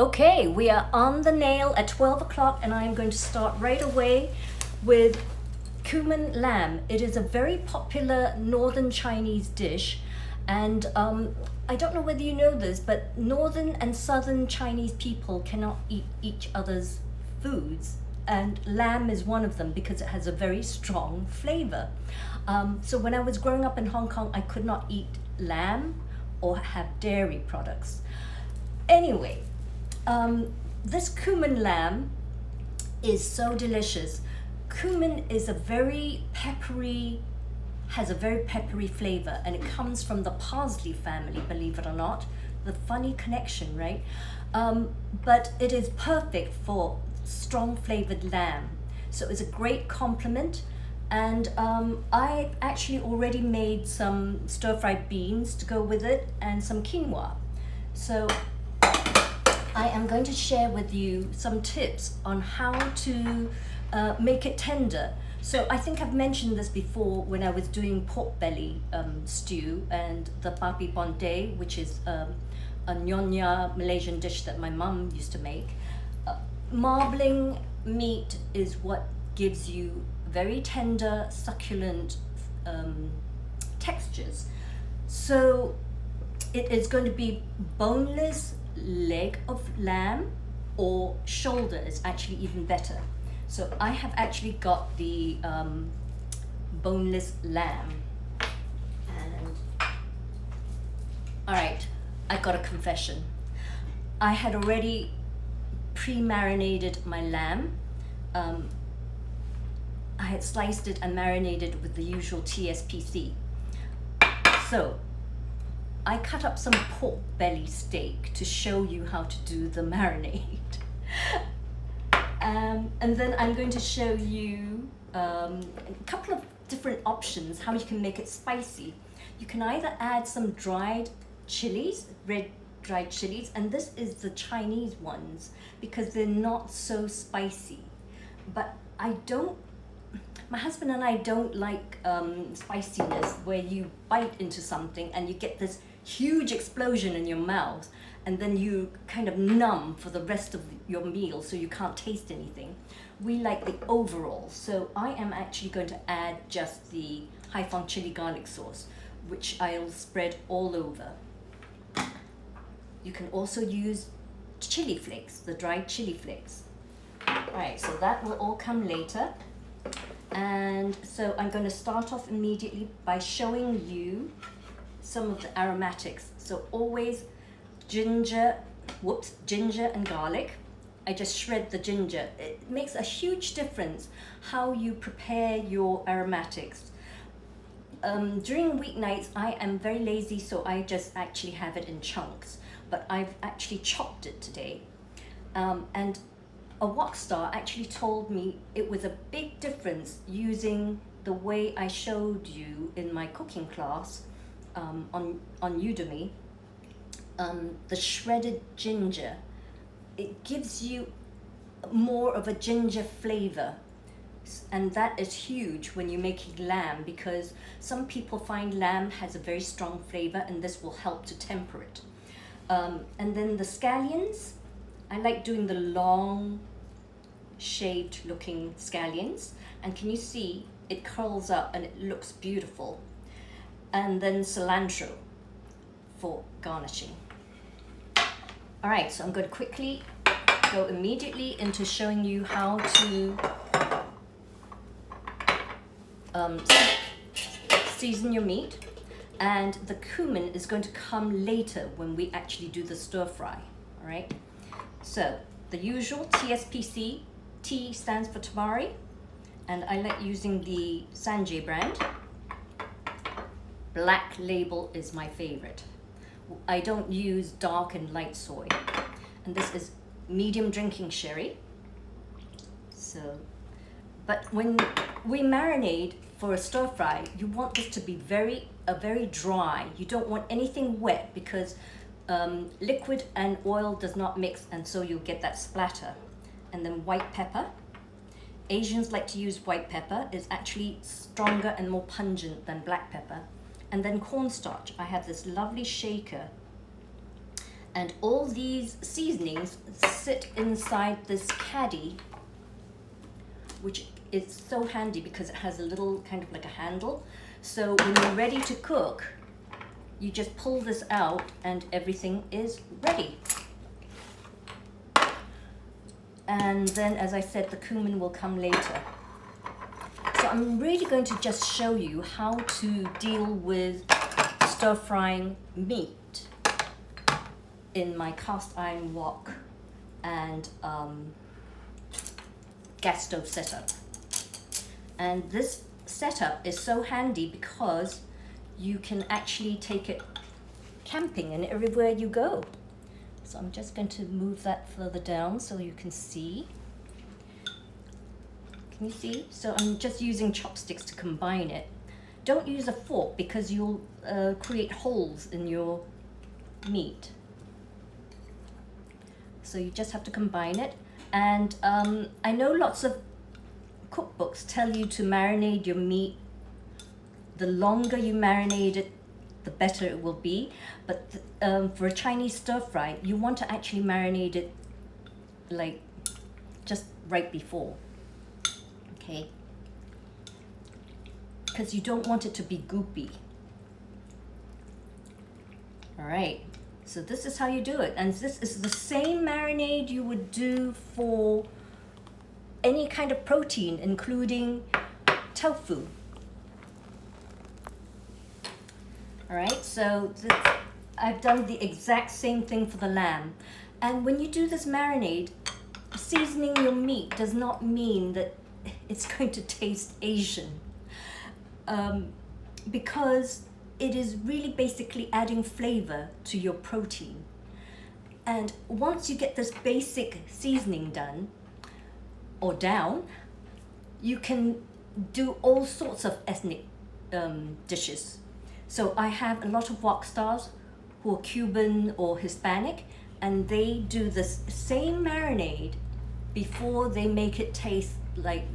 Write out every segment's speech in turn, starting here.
Okay, we are on the nail at 12 o'clock and I'm going to start right away with Cumin Lamb. It is a very popular northern Chinese dish, and I don't know whether you know this, but northern and southern Chinese people cannot eat each other's foods, and lamb is one of them because it has a very strong flavor. So when I was growing up in Hong Kong, I could not eat lamb or have dairy products. Anyway, this cumin lamb is so delicious. Cumin is a very peppery, has a very peppery flavor, and it comes from the parsley family, believe it or not. The funny connection, right? But it is perfect for strong flavored lamb. So it's a great complement. And I actually already made some stir-fried beans to go with it and some quinoa. So I am going to share with you some tips on how to make it tender. So I think I've mentioned this before when I was doing pork belly stew and the papi bonde, which is a Nyonya Malaysian dish that my mum used to make. Marbling meat is what gives you very tender, succulent textures. So it is going to be boneless leg of lamb, or shoulder is actually even better. So I have actually got the boneless lamb. And all right, I got a confession. I had already pre-marinated my lamb. I had sliced it and marinated with the usual TSPC. So I cut up some pork belly steak to show you how to do the marinade. And then I'm going to show you a couple of different options how you can make it spicy. You can either add some dried chilies, red dried chilies, and this is the Chinese ones because they're not so spicy. But my husband and I don't like spiciness where you bite into something and you get this huge explosion in your mouth and then you kind of numb for the rest of your meal so you can't taste anything. We like the overall. So I am actually going to add just the Hai Fong chili garlic sauce, which I'll spread all over. You can also use chili flakes, the dried chili flakes. All right, so that will all come later. And so I'm going to start off immediately by showing you some of the aromatics. So always ginger and garlic. I just shred the ginger. It makes a huge difference how you prepare your aromatics. During weeknights, I am very lazy, so I just actually have it in chunks. But I've actually chopped it today. And a wok star actually told me it was a big difference using the way I showed you in my cooking class on Udemy. The shredded ginger, it gives you more of a ginger flavor, and that is huge when you're making lamb because some people find lamb has a very strong flavor and this will help to temper it. And then the scallions, I like doing the long shaved looking scallions, and can you see it curls up and it looks beautiful. And then cilantro for garnishing. All right, so I'm going to quickly go immediately into showing you how to season your meat, and the cumin is going to come later when we actually do the stir fry. All right, so the usual TSPC, T stands for tamari, and I like using the Sanjay brand. Black label is my favorite. I don't use dark and light soy. And this is medium drinking sherry. So, but when we marinade for a stir fry, you want this to be very dry. You don't want anything wet because liquid and oil does not mix, and so you'll get that splatter. And then white pepper. Asians like to use white pepper. It's actually stronger and more pungent than black pepper. And then cornstarch. I have this lovely shaker And all these seasonings sit inside this caddy, which is so handy because it has a little kind of like a handle. So when you're ready to cook, you just pull this out and everything is ready. And then, as I said, the cumin will come later. So I'm really going to just show you how to deal with stir frying meat in my cast iron wok and gas stove setup. And this setup is so handy because you can actually take it camping and everywhere you go. So I'm just going to move that further down so you can see. Can you see? So I'm just using chopsticks to combine it. Don't use a fork because you'll create holes in your meat. So you just have to combine it. And I know lots of cookbooks tell you to marinate your meat. The longer you marinate it, the better it will be. But for a Chinese stir fry, you want to actually marinate it like just right before, okay? Because you don't want it to be goopy. All right, so this is how you do it. And this is the same marinade you would do for any kind of protein, including tofu. All right, so I've done the exact same thing for the lamb. And when you do this marinade, seasoning your meat does not mean that it's going to taste Asian. Because it is really basically adding flavor to your protein. And once you get this basic seasoning done, or down, you can do all sorts of ethnic dishes. So I have a lot of wok stars who are Cuban or Hispanic, and they do this same marinade before they make it taste like,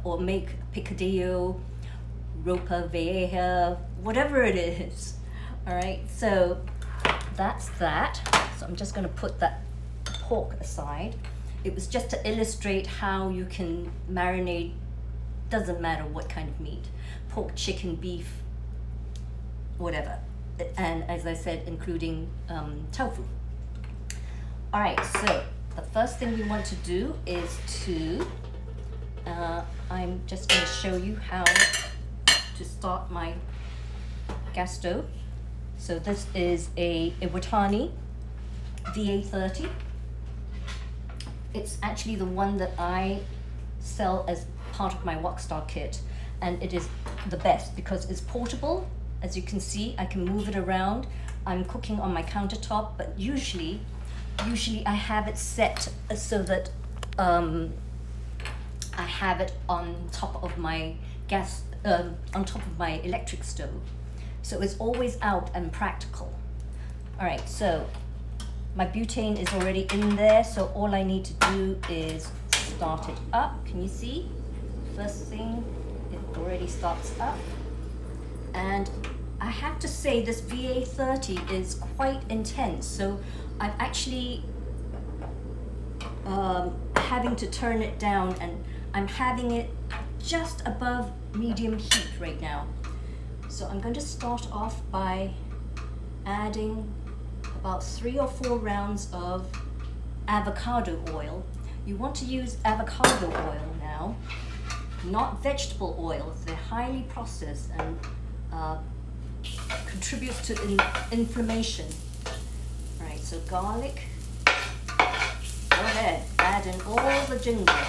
or make picadillo, ropa vieja, whatever it is. All right, so that's that. So I'm just going to put that pork aside. It was just to illustrate how you can marinate, doesn't matter what kind of meat, pork, chicken, beef, whatever. And as I said, including tofu. All right, so the first thing we want to do is to, I'm just going to show you how to start my gas stove. So this is a Iwatani VA30. It's actually the one that I sell as part of my Wokstar kit, and it is the best because it's portable. As you can see, I can move it around. I'm cooking on my countertop, but usually I have it set so that I have it on top of my gas, on top of my electric stove. So it's always out and practical. All right, so my butane is already in there, so all I need to do is start it up. Can you see? First thing, it already starts up. And I have to say this VA30 is quite intense, so I'm actually having to turn it down, and I'm having it just above medium heat right now. So I'm going to start off by adding about 3 or 4 rounds of avocado oil. You want to use avocado oil now, not vegetable oils. They're highly processed and contributes to inflammation. All right, so garlic. Go ahead, add in all the ginger.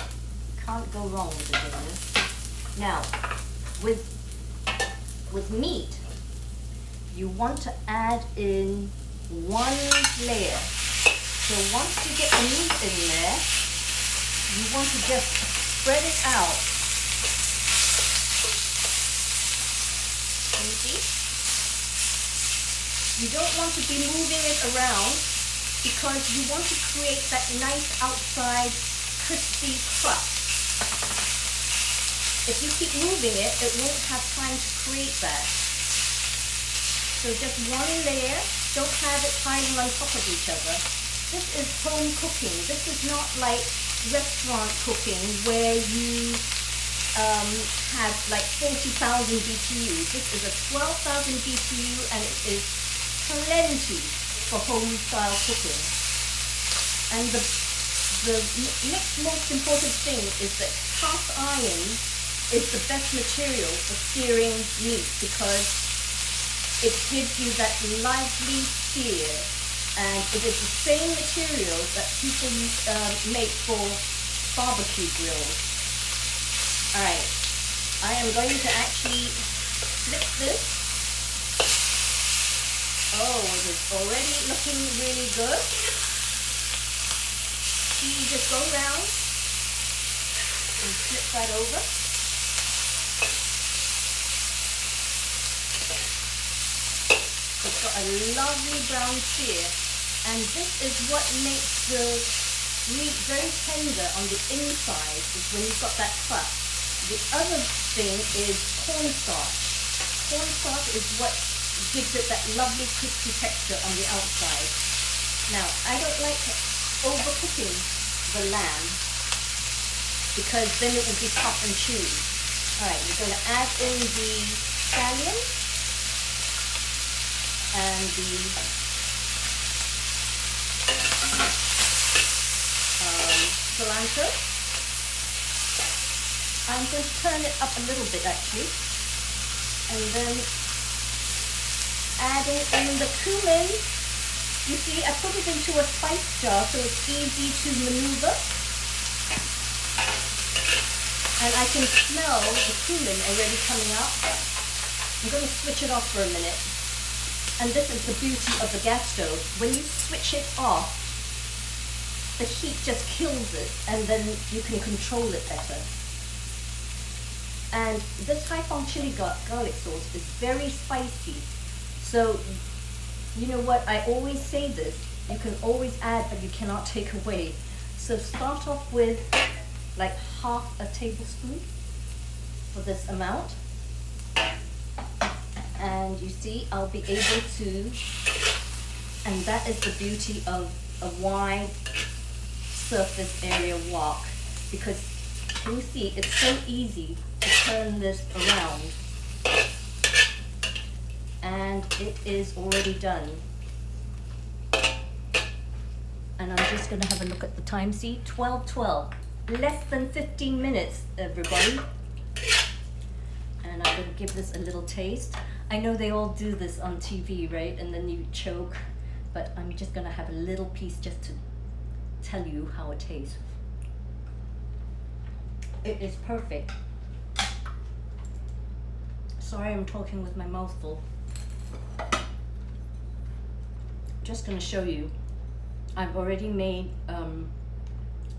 Can't go wrong with the ginger. Now, with meat, you want to add in 1 layer. So once you get the meat in there, you want to just spread it out. Can you see? You don't want to be moving it around because you want to create that nice outside crispy crust. If you keep moving it, it won't have time to create that. So just one layer, don't have it piling on top of each other. This is home cooking. This is not like restaurant cooking where you have like 40,000 BTU. This is a 12,000 BTU and it is plenty for home style cooking. And the next most important thing is that cast iron is the best material for searing meat because it gives you that lively sear, and it is the same material that people make for barbecue grills. Alright, I am going to actually flip this. Oh, it is already looking really good. See, you just go around and flip that over. It's got a lovely brown sear, and this is what makes the meat very tender on the inside, is when you've got that crust. The other thing is cornstarch. Cornstarch is what gives it that lovely crispy texture on the outside. Now, I don't like overcooking the lamb because then it will be tough and chewy. Alright, we're going to add in the scallion and the cilantro. I'm going to turn it up a little bit actually, and then adding in the cumin. You see, I put it into a spice jar so it's easy to maneuver, and I can smell the cumin already coming out. I'm going to switch it off for a minute. And this is the beauty of the gas stove. When you switch it off, the heat just kills it, and then you can control it better. And this Haiphong chili garlic sauce is very spicy. So, you know what, I always say this, you can always add, but you cannot take away. So start off with like half a tablespoon for this amount. And you see, I'll be able to, and that is the beauty of a wide surface area wok, because you see, it's so easy to turn this around, and it is already done. And I'm just going to have a look at the time. See, 12:12, less than 15 minutes, everybody. And I'm going to give this a little taste. I know they all do this on TV, right? And then you choke, but I'm just going to have a little piece just to tell you how it tastes. It is perfect. Sorry, I'm talking with my mouth full. Just going to show you. I've already made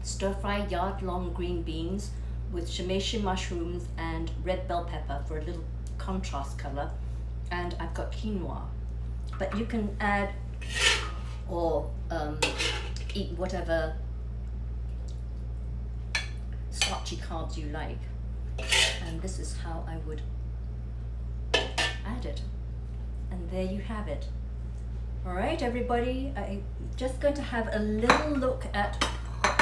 stir-fry yard-long green beans with shimeji mushrooms and red bell pepper for a little contrast color. And I've got quinoa. But you can add or eat whatever starchy carbs you like. And this is how I would add it. And there you have it. Alright everybody, I'm just going to have a little look at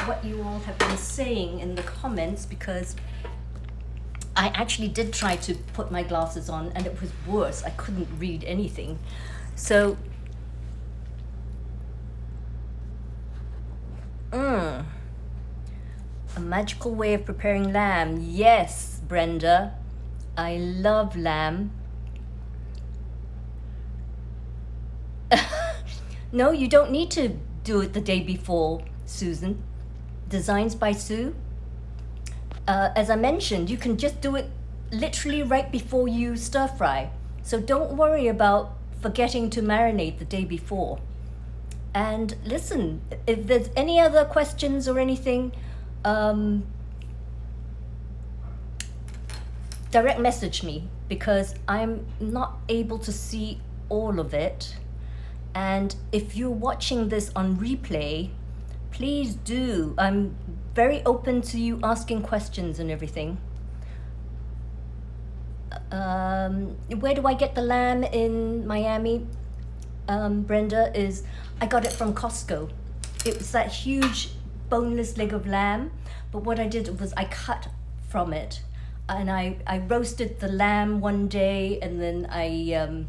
what you all have been saying in the comments, because I actually did try to put my glasses on and it was worse. I couldn't read anything. So, a magical way of preparing lamb. Yes, Brenda, I love lamb. No, you don't need to do it the day before, Susan. Designs by Sue. As I mentioned, you can just do it literally right before you stir fry. So don't worry about forgetting to marinate the day before. And listen, if there's any other questions or anything, direct message me, because I'm not able to see all of it. And if you're watching this on replay, please do. I'm very open to you asking questions and everything. Where do I get the lamb in Miami, Brenda? Is I got it from Costco. It was that huge boneless leg of lamb, but what I did was I cut from it, and I roasted the lamb one day, and then I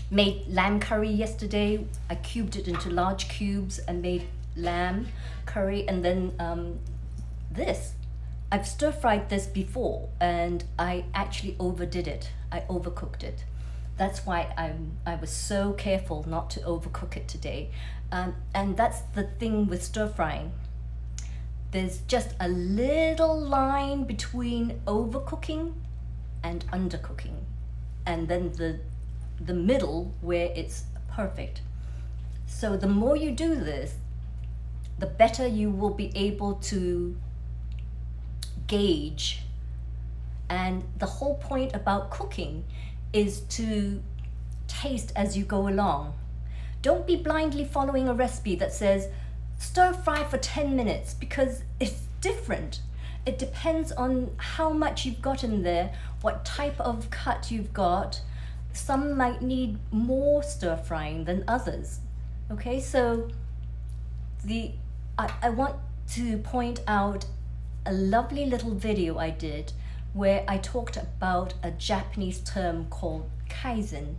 made lamb curry yesterday. I cubed it into large cubes and made lamb curry, and then this. I've stir-fried this before, and I actually overdid it. I overcooked it. That's why I was so careful not to overcook it today. And that's the thing with stir-frying. There's just a little line between overcooking and undercooking, and then the middle where it's perfect. So the more you do this, the better you will be able to gauge. And the whole point about cooking is to taste as you go along. Don't be blindly following a recipe that says stir fry for 10 minutes, because it's different. It depends on how much you've got in there, what type of cut you've got. Some might need more stir frying than others. Okay, so I want to point out a lovely little video I did where I talked about a Japanese term called kaizen.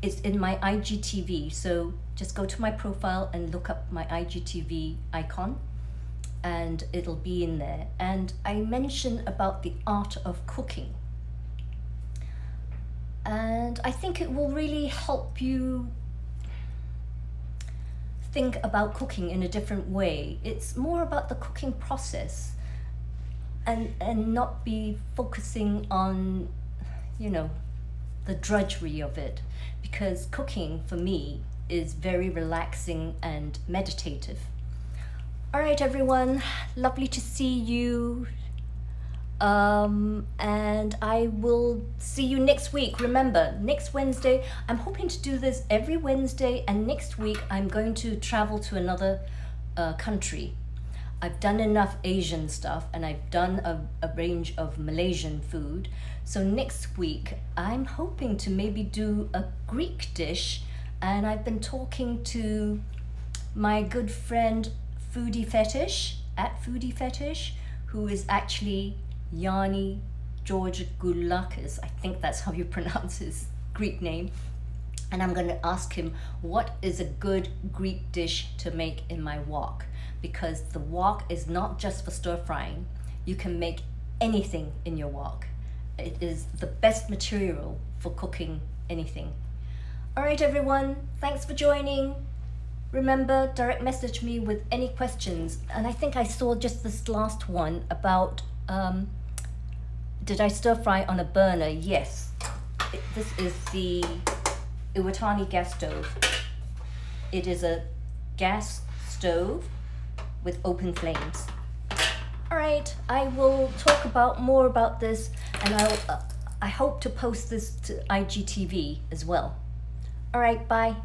It's in my IGTV, so just go to my profile and look up my IGTV icon, and it'll be in there. And I mention about the art of cooking. And I think it will really help you think about cooking in a different way. It's more about the cooking process, and not be focusing on, the drudgery of it, because cooking for me is very relaxing and meditative. All right, everyone, lovely to see you. And I will see you next week. Remember, next Wednesday, I'm hoping to do this every Wednesday, and next week I'm going to travel to another country. I've done enough Asian stuff, and I've done a range of Malaysian food. So next week, I'm hoping to maybe do a Greek dish, and I've been talking to my good friend Foodie Fetish, at Foodie Fetish, who is actually Yanni Georgigoulakis. I think that's how you pronounce his Greek name. And I'm going to ask him what is a good Greek dish to make in my wok, because the wok is not just for stir frying. You can make anything in your wok. It is the best material for cooking anything. All right, everyone, thanks for joining. Remember, direct message me with any questions. And I think I saw just this last one about, did I stir fry on a burner? Yes. This is the Iwatani gas stove. It is a gas stove with open flames. All right, I will talk more about this, and I hope to post this to IGTV as well. All right, bye.